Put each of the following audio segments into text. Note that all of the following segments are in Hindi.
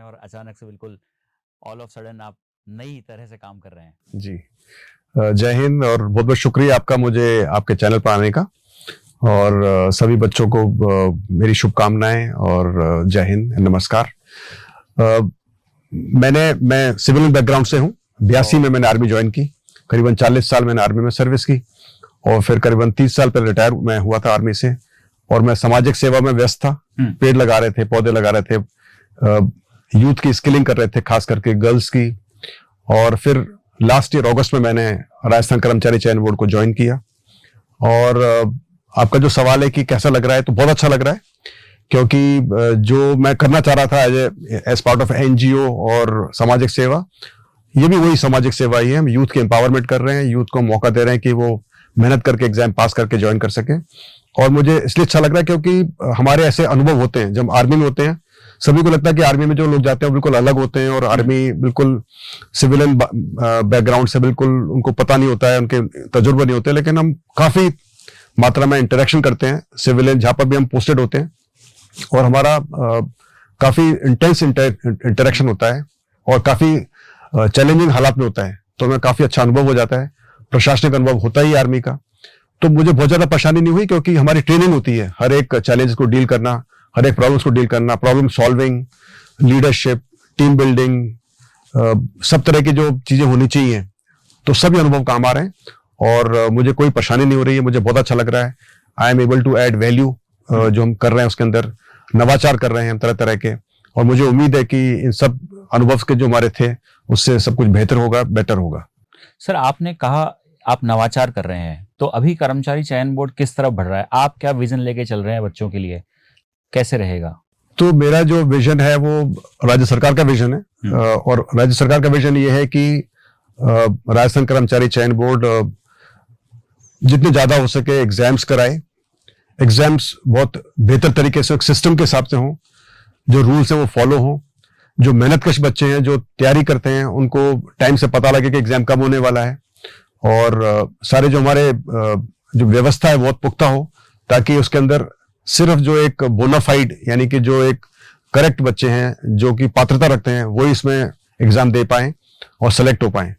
और अचानक से बिल्कुल ऑल ऑफ सडन आप नई तरह से काम कर रहे हैं। जी, जय हिंद और बहुत बहुत शुक्रिया आपका मुझे आपके चैनल पर आने का। और सभी बच्चों को मेरी शुभकामनाएं और जय हिंद, नमस्कार। मैं सिविल बैकग्राउंड से हूं। 82 में मैंने आर्मी ज्वाइन की। करीबन 40 साल मैंने आर्मी में सर्विस की और फिर करीबन 30 साल पहले रिटायर मैं हुआ था आर्मी से। और मैं सामाजिक सेवा में व्यस्त था। पेड़ लगा रहे थे, पौधे लगा रहे थे, यूथ की स्किलिंग कर रहे थे, खास करके गर्ल्स की। और फिर लास्ट ईयर अगस्त में मैंने राजस्थान कर्मचारी चयन बोर्ड को ज्वाइन किया। और आपका जो सवाल है कि कैसा लग रहा है, तो बहुत अच्छा लग रहा है, क्योंकि जो मैं करना चाह रहा था एज पार्ट ऑफ एनजीओ और सामाजिक सेवा, ये भी वही सामाजिक सेवा ही है। हम यूथ के एम्पावरमेंट कर रहे हैं, यूथ को मौका दे रहे हैं कि वो मेहनत करके एग्जाम पास करके ज्वाइन कर सके। और मुझे इसलिए अच्छा लग रहा है क्योंकि हमारे ऐसे अनुभव होते हैं जब आर्मी में होते हैं। सभी को लगता है कि आर्मी में जो लोग जाते हैं वो बिल्कुल अलग होते हैं और आर्मी बिल्कुल सिविलियन बैकग्राउंड से बिल्कुल उनको पता नहीं होता है, उनके तजुर्बे नहीं होते। लेकिन हम काफी मात्रा में इंटरेक्शन करते हैं सिविलियन, जहां पर भी हम पोस्टेड होते हैं, और हमारा काफी इंटेंस इंटरेक्शन होता है और काफी चैलेंजिंग हालात में होता है। तो हमें काफी अच्छा अनुभव हो जाता है, प्रशासनिक अनुभव होता ही आर्मी का। तो मुझे बहुत ज्यादा परेशानी नहीं हुई क्योंकि हमारी ट्रेनिंग होती है हर एक चैलेंज को डील करना, हर एक प्रॉब्लम्स को डील करना, problem solving, leadership, team building, सब तरह की जो चीजें होनी चाहिए। तो सभी अनुभव काम आ रहे हैं और मुझे कोई परेशानी नहीं हो रही है। मुझे बहुत अच्छा लग रहा है। I am able to add value. जो हम कर रहे हैं उसके अंदर नवाचार कर रहे हैं हम तरह तरह के। और मुझे उम्मीद है कि इन सब अनुभव के जो हमारे थे उससे सब कुछ बेहतर होगा, बेटर होगा। सर, आपने कहा आप नवाचार कर रहे हैं, तो अभी कर्मचारी चयन बोर्ड किस तरफ बढ़ रहा है? आप क्या विजन लेके चल रहे हैं बच्चों के लिए, कैसे रहेगा? तो मेरा जो विजन है वो राज्य सरकार का विजन है। और राज्य सरकार का विजन ये है कि राजस्थान कर्मचारी चयन बोर्ड जितने ज्यादा हो सके एग्जाम्स कराए। एग्जाम्स बहुत बेहतर तरीके से एक सिस्टम के हिसाब से हों, जो रूल्स हैं वो फॉलो हों, जो मेहनतकश बच्चे हैं जो तैयारी करते हैं उनको टाइम से पता लगे कि एग्जाम कब होने वाला है। और सारे जो हमारे जो व्यवस्था है वो बहुत पुख्ता हो, ताकि उसके अंदर सिर्फ जो एक बोनाफाइड यानी कि जो एक करेक्ट बच्चे हैं जो कि पात्रता रखते हैं वो इसमें एग्जाम दे पाएं और सेलेक्ट हो पाएं।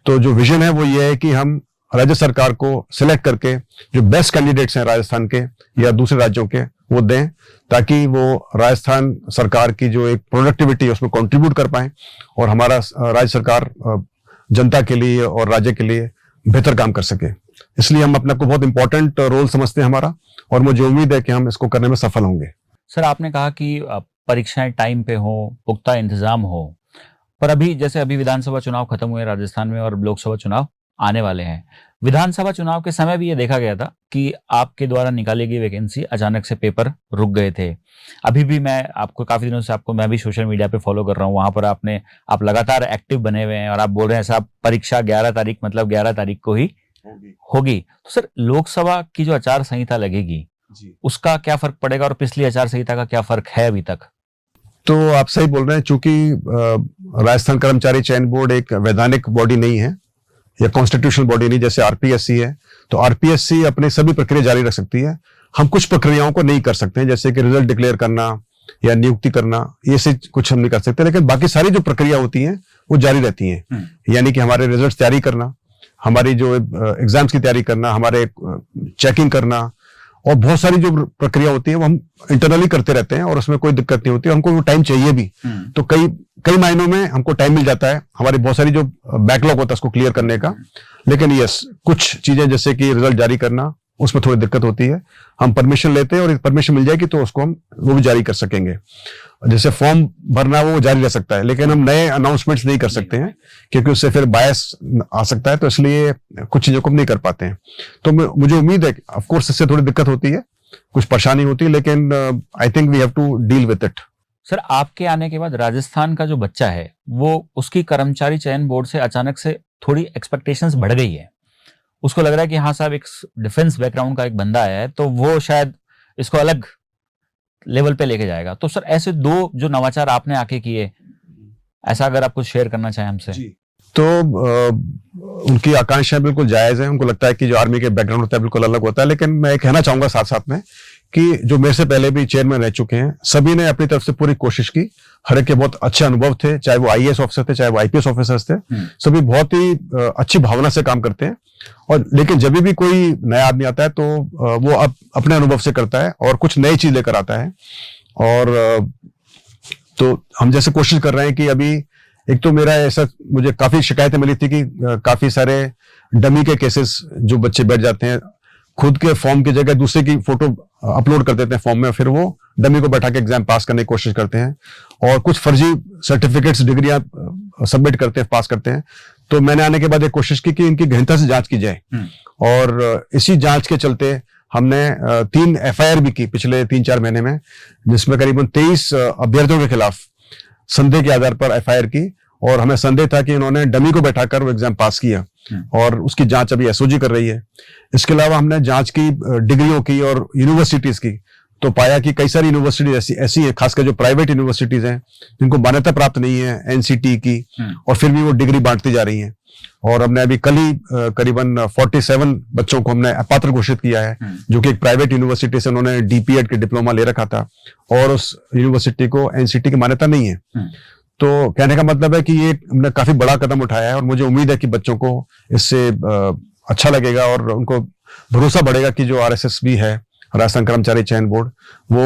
तो जो विजन है वो ये है कि हम राज्य सरकार को सिलेक्ट करके जो बेस्ट कैंडिडेट्स हैं राजस्थान के या दूसरे राज्यों के वो दें, ताकि वो राजस्थान सरकार की जो एक प्रोडक्टिविटी है उसमें कंट्रीब्यूट कर पाएं और हमारा राज्य सरकार जनता के लिए और राज्य के लिए बेहतर काम कर सके। इसलिए हम अपने को बहुत इंपॉर्टेंट रोल समझते हैं हमारा, और मुझे उम्मीद है कि हम इसको करने में सफल होंगे। सर, आपने कहा कि परीक्षाएं टाइम पे हो, पुख्ता इंतजाम हो, पर अभी विधानसभा चुनाव खत्म हुए राजस्थान में और लोकसभा चुनाव आने वाले हैं। विधानसभा चुनाव के समय भी ये देखा गया था कि आपके द्वारा निकाली गई वैकेंसी अचानक से पेपर रुक गए थे। अभी भी मैं आपको काफी दिनों से मैं भी सोशल मीडिया पे फॉलो कर रहा हूँ। वहां पर आप लगातार एक्टिव बने हुए हैं और आप बोल रहे हैं साहब परीक्षा 11 तारीख मतलब 11 तारीख को ही होगी। तो सर, लोकसभा की जो आचार संहिता लगेगी उसका क्या फर्क पड़ेगा और पिछली आचार संहिता का क्या फर्क है अभी तक? तो आप सही बोल रहे हैं। चूंकि राजस्थान कर्मचारी चयन बोर्ड एक वैधानिक बॉडी नहीं है या कॉन्स्टिट्यूशनल बॉडी नहीं जैसे आरपीएससी है, तो आरपीएससी अपनी सभी प्रक्रिया जारी रख सकती है। हम कुछ प्रक्रियाओं को नहीं कर सकते हैं, जैसे कि रिजल्ट डिक्लेयर करना या नियुक्ति करना, ये से कुछ हम नहीं कर सकते। लेकिन बाकी सारी जो प्रक्रिया होती हैं वो जारी रहती हैं। यानी कि हमारे रिजल्ट तैयारी करना, हमारी जो एग्जाम्स की तैयारी करना, हमारे चेकिंग करना, और बहुत सारी जो प्रक्रिया होती है वो हम इंटरनली करते रहते हैं और उसमें कोई दिक्कत नहीं होती। हमको वो टाइम चाहिए भी, तो कई महीनों में हमको टाइम मिल जाता है हमारी बहुत सारी जो बैकलॉग होता है उसको क्लियर करने का। लेकिन यस, कुछ चीजें जैसे कि रिजल्ट जारी करना उसमें थोड़ी दिक्कत होती है। हम परमिशन लेते हैं और परमिशन मिल जाएगी तो उसको हम वो भी जारी कर सकेंगे। जैसे फॉर्म भरना वो जारी रह सकता है, लेकिन हम नए अनाउंसमेंट्स नहीं कर सकते हैं क्योंकि उससे फिर बायस आ सकता है। तो इसलिए कुछ चीजों को हम नहीं कर पाते हैं। तो मुझे उम्मीद है, ऑफ कोर्स इससे थोड़ी दिक्कत होती है, कुछ परेशानी होती है, लेकिन I think we have to deal with it. Sir, आपके आने के बाद राजस्थान का जो बच्चा है वो उसकी कर्मचारी चयन बोर्ड से अचानक से थोड़ी एक्सपेक्टेशंस बढ़ गई है। उसको लग रहा है कि हाँ साहब, एक डिफेंस बैकग्राउंड का एक बंदा आया है तो वो शायद इसको अलग लेवल पे लेके जाएगा। तो सर, ऐसे दो जो नवाचार आपने आके किए, ऐसा अगर आप कुछ शेयर करना चाहें हमसे। तो उनकी आकांक्षाएं बिल्कुल जायज है। उनको लगता है कि जो आर्मी के बैकग्राउंड होता है बिल्कुल अलग होता है। लेकिन मैं कहना चाहूंगा साथ साथ में कि जो मेरे से पहले भी चेयरमैन रह चुके हैं, सभी ने अपनी तरफ से पूरी कोशिश की। हर एक के बहुत अच्छे अनुभव थे, चाहे वो आईएएस ऑफिसर थे, चाहे वो आईपीएस ऑफिसर्स थे, सभी बहुत ही अच्छी भावना से काम करते हैं। और लेकिन जब भी कोई नया आदमी आता है तो वो अपने अनुभव से करता है और कुछ नई चीज लेकर आता है। और तो हम जैसे कोशिश कर रहे हैं कि अभी एक तो मेरा ऐसा, मुझे काफी शिकायतें मिली थी कि काफी सारे डमी के केसेस, जो बच्चे बैठ जाते हैं खुद के फॉर्म की जगह दूसरे की फोटो अपलोड कर देते हैं फॉर्म में, फिर वो डमी को बैठा के एग्जाम पास करने की कोशिश करते हैं और कुछ फर्जी सर्टिफिकेट्स, डिग्रियां सबमिट करते हैं, पास करते हैं। तो मैंने आने के बाद एक कोशिश की कि इनकी गहनता से जांच की जाए और इसी जांच के चलते हमने 3 एफआईआर भी की पिछले 3-4 महीने में, जिसमें करीबन 23 अभ्यर्थियों के खिलाफ संदेह के आधार पर एफआईआर की। और हमें संदेह था कि इन्होंने डमी को बैठाकर वो एग्जाम पास किया और उसकी जांच अभी एसओजी कर रही है। इसके अलावा हमने जांच की डिग्रियों की और यूनिवर्सिटीज की, तो पाया कि कई सारी यूनिवर्सिटीज ऐसी है, खासकर जो प्राइवेट यूनिवर्सिटीज हैं जिनको मान्यता प्राप्त नहीं है एनसीटी की, और फिर भी वो डिग्री बांटती जा रही हैं। और हमने अभी कल ही करीबन 47 बच्चों को हमने अपात्र घोषित किया है, जो कि एक प्राइवेट यूनिवर्सिटी से उन्होंने डीपीएड के डिप्लोमा ले रखा था और उस यूनिवर्सिटी को एनसीटी की मान्यता नहीं है। तो कहने का मतलब है कि ये हमने काफी बड़ा कदम उठाया है और मुझे उम्मीद है कि बच्चों को इससे अच्छा लगेगा और उनको भरोसा बढ़ेगा कि जो आरएसएस भी है, राजस्थान कर्मचारी चयन बोर्ड, वो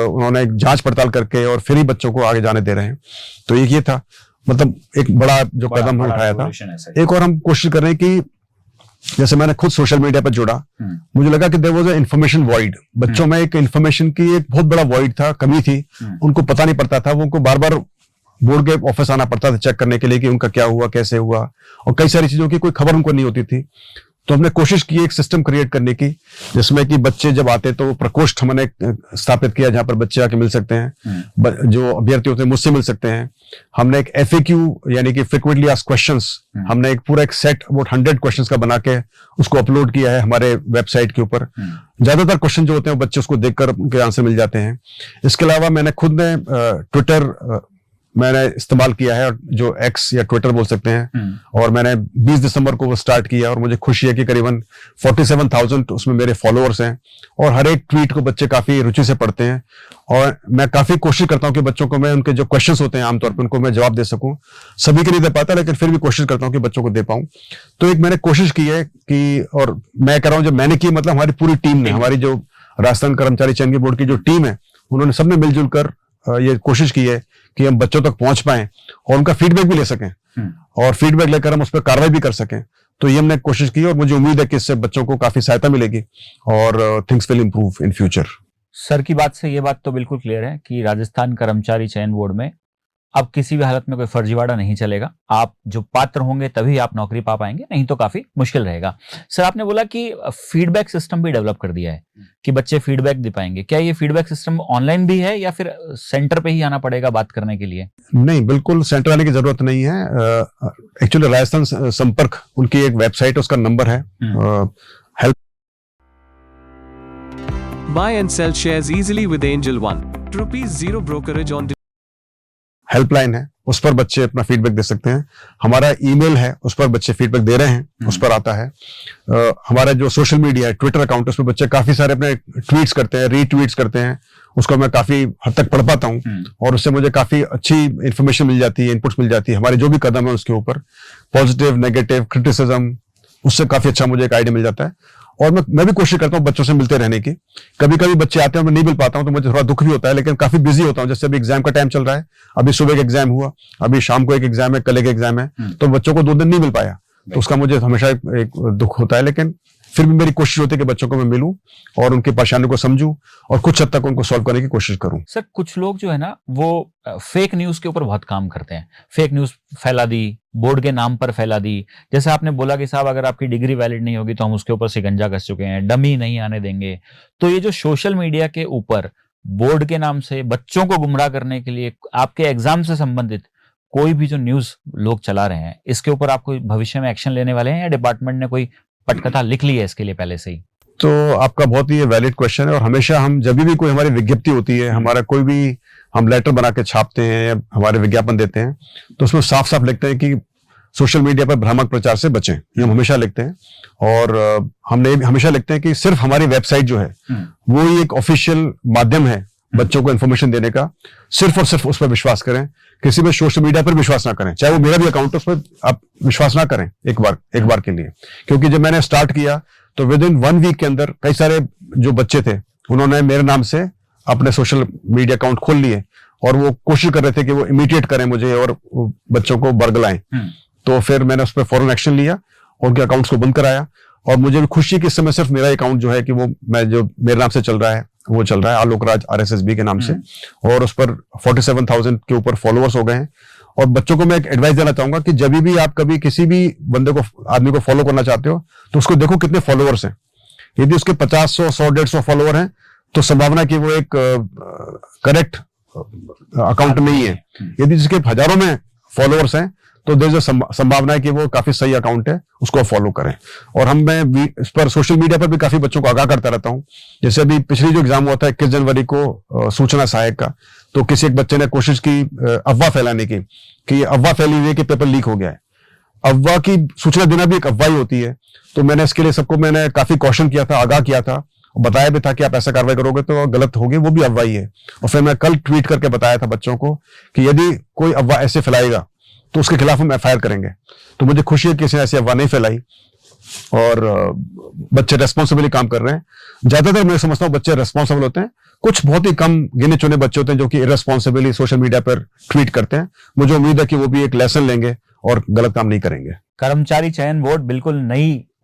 उन्होंने एक जांच पड़ताल करके और फिर ही बच्चों को आगे जाने दे रहे हैं। तो ये था, मतलब एक बड़ा जो कदम हम उठाया था। एक और हम कोशिश कर रहे हैं कि जैसे मैंने खुद सोशल मीडिया पर जुड़ा, मुझे लगा कि there was a information void. बच्चों में एक इंफॉर्मेशन की एक बहुत बड़ा वॉइड था, कमी थी, उनको पता नहीं पड़ता था, वो उनको बार बार बोर्ड के ऑफिस आना पड़ता था चेक करने के लिए कि उनका क्या हुआ, कैसे हुआ, और कई सारी चीजों की कोई खबर उनको नहीं होती थी। तो हमने कोशिश की एक सिस्टम क्रिएट करने की, जिसमें कि बच्चे जब आते तो प्रकोष्ठ हमने स्थापित किया जहां पर बच्चे आके मिल सकते हैं, जो अभ्यर्थी होते हैं मुझसे मिल सकते हैं। हमने एक एफएक्यू यानी कि फ्रीक्वेंटली आस्क्ड क्वेश्चंस, हमने एक पूरा एक सेट अबाउट 100 क्वेश्चंस का बना के उसको अपलोड किया है हमारे वेबसाइट के ऊपर। ज्यादातर क्वेश्चन जो होते हैं बच्चे उसको देखकर उनके आंसर मिल जाते हैं। इसके अलावा मैंने खुद ने ट्विटर मैंने इस्तेमाल किया है, जो एक्स या ट्विटर बोल सकते हैं, और मैंने 20 दिसंबर को वो स्टार्ट किया और मुझे खुशी है कि करीबन 47,000 उसमें मेरे फॉलोअर्स हैं और हर एक ट्वीट को बच्चे काफी रुचि से पढ़ते हैं। और मैं काफी कोशिश करता हूं कि बच्चों को मैं उनके जो क्वेश्चंस होते हैं आमतौर पर उनको मैं जवाब दे सकूं। सभी के नहीं दे पाता, लेकिन फिर भी कोशिश करता हूं कि बच्चों को दे पाऊं। तो एक मैंने कोशिश की है कि, और मैं कह रहा हूं जब मैंने की, मतलब हमारी पूरी टीम ने, हमारी जो राजस्थान कर्मचारी चयन बोर्ड की जो टीम है, उन्होंने सबने मिलजुल कर ये कोशिश की है कि हम बच्चों तक पहुंच पाएं और उनका फीडबैक भी ले सकें और फीडबैक लेकर हम उस पर कार्रवाई भी कर सकें। तो ये हमने कोशिश की और मुझे उम्मीद है कि इससे बच्चों को काफी सहायता मिलेगी और things will improve in future. Sir की बात से ये बात तो बिल्कुल क्लियर है कि राजस्थान कर्मचारी चयन बोर्ड में अब किसी भी हालत में कोई फर्जीवाड़ा नहीं चलेगा। आप जो पात्र होंगे तभी आप नौकरी पा पाएंगे, नहीं तो काफी मुश्किल रहेगा। सर, आपने बोला कि फीडबैक सिस्टम भी डेवलप कर दिया है कि बच्चे फीडबैक दे पाएंगे। क्या ये फीडबैक सिस्टम ऑनलाइन भी है या फिर सेंटर पे ही आना पड़ेगा बात करने के लिए? नहीं, बिल्कुल सेंटर आने की जरूरत नहीं है। एक्चुअली राजस्थान संपर्क उनकी एक वेबसाइट, उसका नंबर है help. Buy and sell shares easily with Angel One. ₹0 brokerage on helpline है, उस पर बच्चे अपना फीडबैक दे सकते हैं। हमारा ईमेल है, उस पर बच्चे फीडबैक दे रहे हैं, उस पर आता है। हमारा जो सोशल मीडिया है, ट्विटर अकाउंट, उस पर बच्चे काफी सारे अपने ट्वीट्स करते हैं, रीट्वीट्स करते हैं, उसको मैं काफी हद तक पढ़ पाता हूं और उससे मुझे काफी अच्छी इंफॉर्मेशन मिल जाती है, इनपुट्स मिल जाती है। हमारे जो भी कदम है उसके ऊपर पॉजिटिव, नेगेटिव, क्रिटिसिज्म, उससे काफी अच्छा मुझे एक आइडिया मिल जाता है। और मैं भी कोशिश करता हूँ बच्चों से मिलते रहने की। कभी कभी बच्चे आते हैं, मैं नहीं मिल पाता हूँ तो मुझे थोड़ा दुख भी होता है, लेकिन काफी बिजी होता हूँ। जैसे अभी एग्जाम का टाइम चल रहा है, अभी सुबह एक एग्जाम हुआ, अभी शाम को एक एग्जाम है, कल एक एग्जाम है, तो बच्चों को 2 दिन नहीं मिल पाया, तो उसका मुझे हमेशा एक दुख होता है। लेकिन फिर भी मेरी कोशिश होती है कि बच्चों को मैं मिलूं और उनकी परेशानी को समझूं और कुछ हद तक उनको सॉल्व करने की कोशिश करूं। सर, कुछ लोग जो है ना वो फेक न्यूज के ऊपर बहुत काम करते हैं। फेक न्यूज फैला दी, बोर्ड के नाम पर फैला दी। जैसे आपने बोला कि साहब अगर आपकी डिग्री वैलिड नहीं होगी तो हम उसके ऊपर शिकंजा कस चुके हैं, डमी नहीं आने देंगे। तो ये जो सोशल मीडिया के ऊपर बोर्ड के नाम से बच्चों को गुमराह करने के लिए आपके एग्जाम से संबंधित कोई भी जो न्यूज लोग चला रहे हैं, इसके ऊपर आप कोई भविष्य में एक्शन लेने वाले हैं या डिपार्टमेंट ने कोई पटकथा लिख ली है इसके लिए पहले से ही? तो आपका बहुत ही वैलिड क्वेश्चन है और हमेशा हम जब भी कोई हमारी विज्ञप्ति होती है, हमारा कोई भी हम लेटर बना के छापते हैं या हमारे विज्ञापन देते हैं, तो उसमें साफ साफ लिखते हैं कि सोशल मीडिया पर भ्रामक प्रचार से बचें, ये हम हमेशा लिखते हैं। और हमने हमेशा लिखते हैं कि सिर्फ हमारी वेबसाइट जो है वो ही एक ऑफिशियल माध्यम है बच्चों को इन्फॉर्मेशन देने का। सिर्फ और सिर्फ उस पर विश्वास करें, किसी भी सोशल मीडिया पर विश्वास ना करें, चाहे वो मेरा भी अकाउंट है, उस पर आप विश्वास ना करें एक बार के लिए। क्योंकि जब मैंने स्टार्ट किया तो विद इन 1 वीक के अंदर कई सारे जो बच्चे थे उन्होंने मेरे नाम से अपने सोशल मीडिया अकाउंट खोल लिए और वो कोशिश कर रहे थे कि वो इमिटेट करें मुझे और बच्चों को बरगलाएं। तो फिर मैंने उस पर फौरन एक्शन लिया और उनके अकाउंट्स को बंद कराया। और मुझे भी खुशी कि इस समय सिर्फ मेरा अकाउंट जो है कि वो मैं जो मेरे नाम से चल रहा है वो चल रहा है, आलोक राज RSSB के नाम से, और उस पर 47,000 के ऊपर फॉलोअर्स हो गए हैं। और बच्चों को मैं एक एडवाइस देना चाहूंगा कि जब भी आप कभी किसी भी बंदे को, आदमी को फॉलो करना चाहते हो तो उसको देखो कितने फॉलोअर्स हैं। यदि उसके 50, 100, 150 फॉलोअर हैं तो संभावना कि वो एक करेक्ट अकाउंट नहीं है। यदि जिसके हजारों में फॉलोअर्स हैं तो देयर इज संभावना है कि वो काफी सही अकाउंट है, उसको फॉलो करें। और मैं इस पर सोशल मीडिया पर भी काफी बच्चों को आगाह करता रहता हूं। जैसे अभी पिछली जो एग्जाम हुआ था 21 जनवरी को सूचना सहायक का, तो किसी एक बच्चे ने कोशिश की अफवाह फैलाने की कि अफवाह फैली हुई है कि पेपर लीक हो गया है। अफवाह की सूचना देना भी एक अफवाह ही होती है। तो मैंने इसके लिए सबको मैंने काफी कॉशन किया था, आगाह किया था, बताया भी था कि आप ऐसा कार्रवाई करोगे तो गलत होगी, वो भी अफवाह ही है। और फिर मैं कल ट्वीट करके बताया था बच्चों को कि यदि कोई अफवाह ऐसे फैलाएगा तो उसके खिलाफ हम FIR करेंगे। तो मुझे खुशी है कि किसी ने ऐसी अफवाह नहीं फैलाई और बच्चे रेस्पॉन्सिबली काम कर रहे हैं। ज्यादातर मैं समझता हूँ बच्चे रेस्पॉन्सिबल होते हैं, कुछ बहुत ही कम गिने चुने बच्चे होते हैं जो कि इररेस्पॉन्सिबली सोशल मीडिया पर ट्वीट करते हैं। मुझे उम्मीद है कि वो भी एक लेसन लेंगे और गलत काम नहीं करेंगे। कर्मचारी चयन बोर्ड बिल्कुल नई